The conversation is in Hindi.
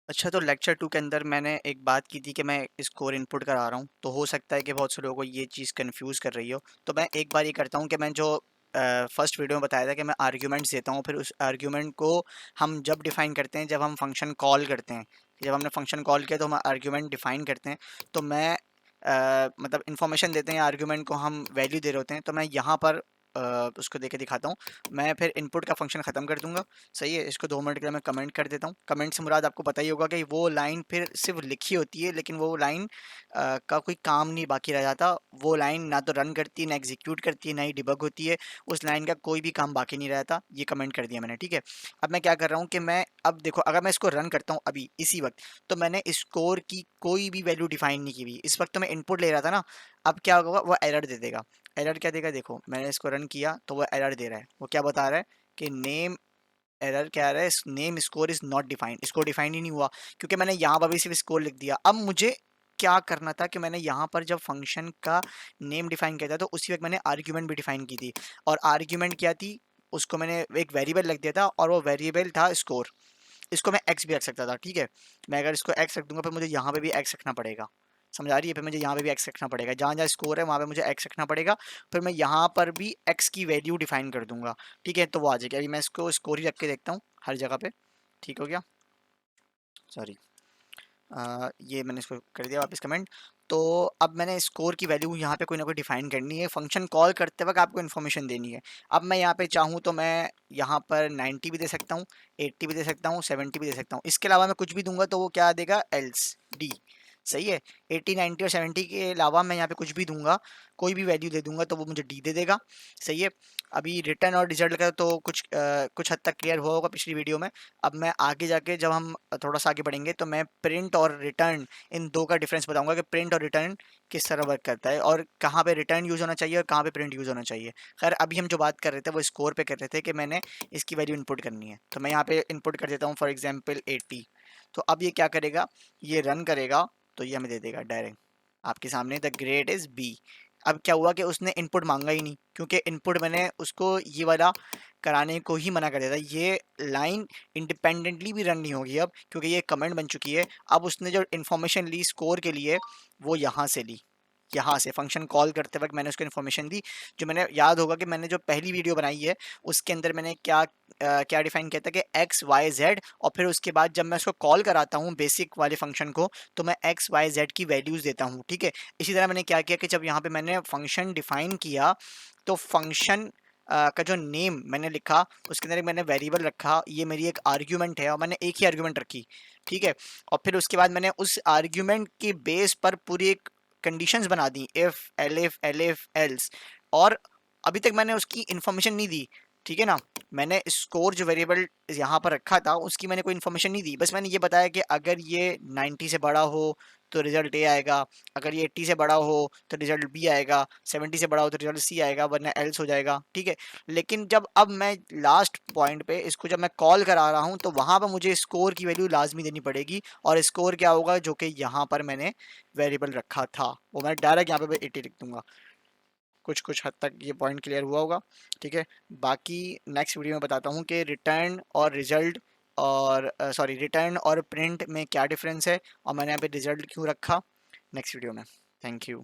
अच्छा, तो लेक्चर 2 के अंदर मैंने एक बात की थी कि मैं स्कोर इनपुट करा रहा हूँ, तो हो सकता है कि बहुत से लोगों को ये चीज़ कंफ्यूज कर रही हो। तो मैं एक बार ये करता हूँ कि मैं जो फर्स्ट वीडियो में बताया था कि मैं आर्ग्यूमेंट्स देता हूँ, फिर उस आर्ग्यूमेंट को हम जब डिफाइन करते हैं, जब हम फंक्शन कॉल करते हैं, जब हमने फंक्शन कॉल किया तो हम आर्ग्यूमेंट डिफाइन करते हैं। तो मैं मतलब इन्फॉर्मेशन देते हैं, आर्ग्यूमेंट को हम वैल्यू दे रहे होते हैं, तो मैं यहाँ पर उसको देके दिखाता हूँ। मैं फिर इनपुट का फंक्शन ख़त्म कर दूंगा। सही है, इसको 2 मिनट के लिए मैं कमेंट कर देता हूँ। कमेंट से मुराद आपको पता ही होगा कि वो लाइन फिर सिर्फ लिखी होती है, लेकिन वो लाइन का कोई काम नहीं बाकी रह जाता। वो लाइन ना तो रन करती है, ना एग्जीक्यूट करती है, ना ही डिबग होती है। उस लाइन का कोई भी काम बाकी नहीं रहता। ये कमेंट कर दिया मैंने, ठीक है। अब मैं क्या कर रहा हूँ कि मैं अब देखो, अगर मैं इसको रन करता हूँ अभी इसी वक्त, तो मैंने स्कोर की कोई भी वैल्यू डिफाइन नहीं की हुई। इस वक्त तो मैं इनपुट ले रहा था ना। अब क्या होगा, वो एरर दे देगा। एरर क्या देगा, देखो मैंने इसको रन किया तो वो एरर दे रहा है। वो क्या बता रहा है कि नेम, एरर क्या आ रहा है, name score is not defined. Score defined ही नहीं हुआ, क्योंकि मैंने यहाँ पर भी सिर्फ स्कोर लिख दिया। अब मुझे क्या करना था कि मैंने यहाँ पर जब फंक्शन का नेम डिफाइन किया था तो उसी वक्त मैंने आर्ग्यूमेंट भी डिफाइन की थी। और आर्ग्यूमेंट क्या थी, उसको मैंने एक वेरिएबल रख दिया था, और वो वेरिएबल था स्कोर। इसको मैं एक्स भी रख सकता था, ठीक है। मैं अगर इसको एक्स रख दूंगा फिर मुझे यहाँ पे भी एक्स रखना पड़ेगा। समझ आ रही है, फिर मुझे यहाँ पे भी एक्स रखना पड़ेगा। जहाँ जहाँ स्कोर है वहाँ पे मुझे एक्स रखना पड़ेगा। फिर मैं यहाँ पर भी एक्स की वैल्यू डिफाइन कर दूंगा, ठीक है। तो वो आ जाएगी। अभी मैं इसको स्कोर ही रख के देखता हूँ हर जगह पे। ठीक हो गया, सॉरी। ये मैंने इसको कर दिया वापस कमेंट। तो अब मैंने स्कोर की वैल्यू यहाँ पे कोई ना कोई डिफाइन करनी है। फंक्शन कॉल करते वक्त आपको इन्फॉर्मेशन देनी है। अब मैं यहाँ पे चाहूँ तो मैं यहाँ पर 90 भी दे सकता हूँ, 80 भी दे सकता हूँ, 70 भी दे सकता हूँ। इसके अलावा मैं कुछ भी दूंगा तो वो क्या देगा, एल्स डी। सही है, 80, 90 और 70 के अलावा मैं यहाँ पे कुछ भी दूंगा, कोई भी वैल्यू दे दूंगा तो वो मुझे डी दे देगा। सही है। अभी रिटर्न और रिजल्ट का तो कुछ हद तक क्लियर हुआ होगा पिछली वीडियो में। अब मैं आगे जाके जब हम थोड़ा सा आगे बढ़ेंगे तो मैं प्रिंट और रिटर्न, इन दो का डिफरेंस बताऊंगा कि प्रिंट और रिटर्न किस तरह वर्क करता है, और कहाँ पे रिटर्न यूज़ होना चाहिए और कहाँ पे प्रिंट यूज़ होना चाहिए। खैर, अभी हम जो बात कर रहे थे वो स्कोर पे कर रहे थे कि मैंने इसकी वैल्यू इनपुट करनी है। तो मैं यहाँ पे इनपुट कर देता हूँ फॉर एग्जाम्पल 80। तो अब ये क्या करेगा, ये रन करेगा तो ये हमें दे देगा डायरेक्ट आपके सामने, द ग्रेड इज़ बी। अब क्या हुआ कि उसने इनपुट मांगा ही नहीं, क्योंकि इनपुट मैंने उसको ये वाला कराने को ही मना कर दिया था। ये लाइन इंडिपेंडेंटली भी रन नहीं होगी अब, क्योंकि ये कमेंट बन चुकी है। अब उसने जो इन्फॉर्मेशन ली स्कोर के लिए, वो यहाँ से ली, यहाँ से फंक्शन कॉल करते वक्त मैंने उसको इन्फॉर्मेशन दी। जो मैंने, याद होगा कि मैंने जो पहली वीडियो बनाई है उसके अंदर मैंने क्या डिफाइन किया था कि एक्स वाई जेड, और फिर उसके बाद जब मैं उसको कॉल कराता हूँ बेसिक वाले फंक्शन को, तो मैं एक्स वाई जेड की वैल्यूज़ देता हूँ, ठीक है। इसी तरह मैंने क्या किया कि जब यहाँ पे मैंने फंक्शन डिफाइन किया, तो फंक्शन का जो नेम मैंने लिखा उसके अंदर एक मैंने वेरिएबल रखा। ये मेरी एक आर्ग्यूमेंट है और मैंने एक ही आर्ग्यूमेंट रखी, ठीक है। और फिर उसके बाद मैंने उस आर्ग्यूमेंट के बेस पर पूरी एक कंडीशंस बना दी, इफ एल्स। और अभी तक मैंने उसकी इन्फॉर्मेशन नहीं दी, ठीक है ना। मैंने स्कोर जो वेरिएबल यहाँ पर रखा था उसकी मैंने कोई इन्फॉर्मेशन नहीं दी, बस मैंने ये बताया कि अगर ये 90 से बड़ा हो तो रिजल्ट ए आएगा, अगर ये 80 से बड़ा हो तो रिजल्ट बी आएगा, 70 से बड़ा हो तो रिजल्ट सी आएगा, वरना एल्स हो जाएगा, ठीक है। लेकिन जब अब मैं लास्ट पॉइंट पे इसको जब मैं कॉल करा रहा हूँ तो वहाँ पर मुझे स्कोर की वैल्यू लाजमी देनी पड़ेगी। और स्कोर क्या होगा, जो कि यहाँ पर मैंने वेरिएबल रखा था, वो मैं डायरेक्ट यहाँ पे 80 लिख दूंगा। कुछ कुछ हद तक ये पॉइंट क्लियर हुआ होगा, ठीक है। बाकी नेक्स्ट वीडियो में बताता हूँ कि रिटर्न और रिजल्ट, और सॉरी, रिटर्न और प्रिंट में क्या डिफरेंस है, और मैंने यहाँ पे रिजल्ट क्यों रखा, नेक्स्ट वीडियो में। Thank you.